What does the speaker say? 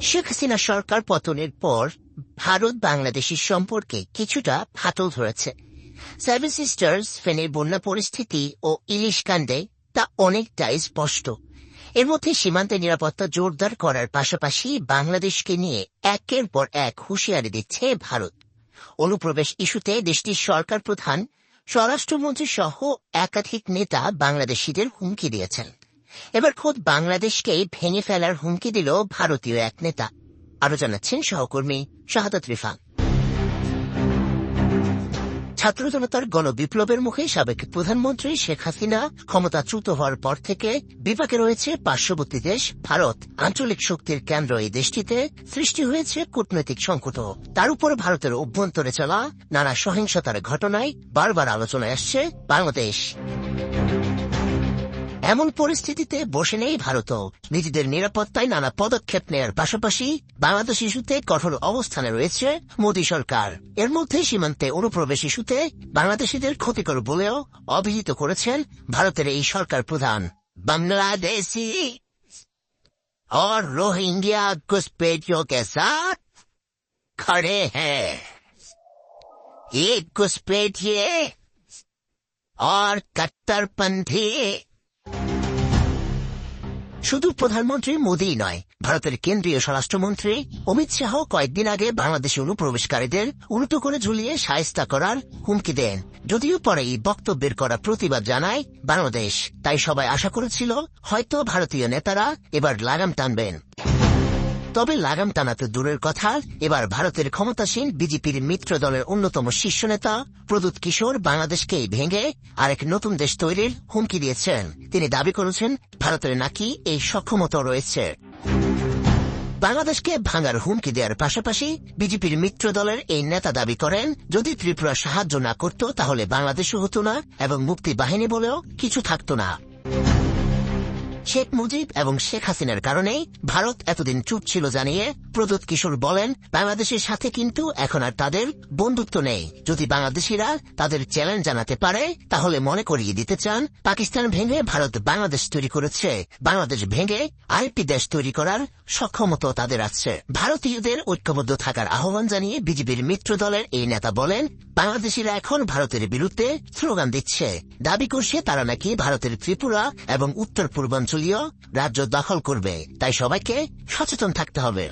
শেখ হাসিনা সরকার পতনের পর ভারত বাংলাদেশের সম্পর্কে কিছুটা ফাটল ধরেছে। সেভেন সিস্টার্স, ফেনীর বন্যা পরিস্থিতি ও ইলিশ কাণ্ডে তা অনেকটাই স্পষ্ট। এর মধ্যে সীমান্তে নিরাপত্তা জোরদার করার পাশাপাশি বাংলাদেশকে নিয়ে একের পর এক হুঁশিয়ারি দিচ্ছে ভারত। অনুপ্রবেশ ইস্যুতে দেশটির সরকার প্রধান, স্বরাষ্ট্রমন্ত্রী সহ একাধিক নেতা বাংলাদেশিদের হুমকি দিয়েছেন। এবার খোদ বাংলাদেশকেই ভেঙে ফেলার হুমকি দিল ভারতীয় এক নেতা। আরো জানাচ্ছেন সহকর্মী শাহাদাত রিফা। ছাত্র জনতার গণবিপ্লবের মুখে সাবেক প্রধানমন্ত্রী শেখ হাসিনা ক্ষমতাচ্যুত হওয়ার পর থেকে বিপাকে রয়েছে পার্শ্ববর্তী দেশ ভারত। আঞ্চলিক শক্তির কেন্দ্র এই দেশটিতে সৃষ্টি হয়েছে কূটনৈতিক সংকট। তার উপর ভারতের অভ্যন্তরে চলা নানা সহিংসতার ঘটনায় বারবার আলোচনায় আসছে বাংলাদেশ। এমন পরিস্থিতিতে বসে নেই ভারতও। নিজেদের নিরাপত্তায় নানা পদক্ষেপ নেয়ার পাশাপাশি বাংলাদেশ ইস্যুতে কঠোর অবস্থানে রয়েছে মোদী সরকার। এর মধ্যে সীমান্তে অনুপ্রবেশ ইস্যুতে বাংলাদেশিদের ক্ষতিকর বলেও অভিহিত করেছেন ভারতের এই সরকার প্রধান। বাংলাদেশি और रोहिंग्या घुसपैठियों के साथ खड़े हैं। ये घुसपैठिए और कट्टरपंथी। শুধু প্রধানমন্ত্রী মোদী নয়, ভারতের কেন্দ্রীয় স্বরাষ্ট্রমন্ত্রী অমিত শাহ কয়েকদিন আগে বাংলাদেশে অনুপ্রবেশকারীদের উল্টো করে ঝুলিয়ে শায়েস্তা করার হুমকি দেন। যদিও পরে এই বক্তব্যের করা প্রতিবাদ জানায় বাংলাদেশ। তাই সবাই আশা করেছিল হয়তো ভারতীয় নেতারা এবার লাগাম টানবেন। তবে লাগাম টানাতে দূরের কথা, এবার ভারতের ক্ষমতাসীন বিজেপির মিত্র দলের অন্যতম শীর্ষ নেতা প্রদ্যুৎ কিশোর বাংলাদেশকে ভেঙে আরেক নতুন দেশ তৈরির হুমকি দিয়েছেন। তিনি দাবি করেছেন ভারতের নাকি এই সক্ষমতা রয়েছে। বাংলাদেশকে ভাঙার হুমকি দেওয়ার পাশাপাশি বিজেপির মিত্র দলের এই নেতা দাবি করেন যদি ত্রিপুরা সাহায্য না করত তাহলে বাংলাদেশও হতো না এবং মুক্তি বাহিনী বলেও কিছু থাকত না। শেখ মুজিব এবং শেখ হাসিনার কারণেই ভারত এতদিন চুপ ছিল জানিয়ে প্রদ্যুৎ কিশোর বলেন বাংলাদেশের সাথে কিন্তু এখন আর তাদের বন্ধুত্ব নেই। যদি বাংলাদেশিরা তাদের চ্যালেঞ্জ জানাতে পারে তাহলে মনে করিয়ে দিতে চান পাকিস্তান ভেঙে ভারত বাংলাদেশ তৈরি করেছে, বাংলাদেশ ভেঙে আরেকটি দেশ তৈরি করার সক্ষমতা তাদের আছে। ভারতীয়দের ঐক্যবদ্ধ থাকার আহ্বান জানিয়ে বিজেপির মিত্র দলের এই নেতা বলেন বাংলাদেশিরা এখন ভারতের বিরুদ্ধে স্লোগান দিচ্ছে, দাবি করছে তারা নাকি ভারতের ত্রিপুরা এবং উত্তর পূর্বাঞ্চলীয় রাজ্য দখল করবে। তাই সবাইকে সচেতন থাকতে হবে।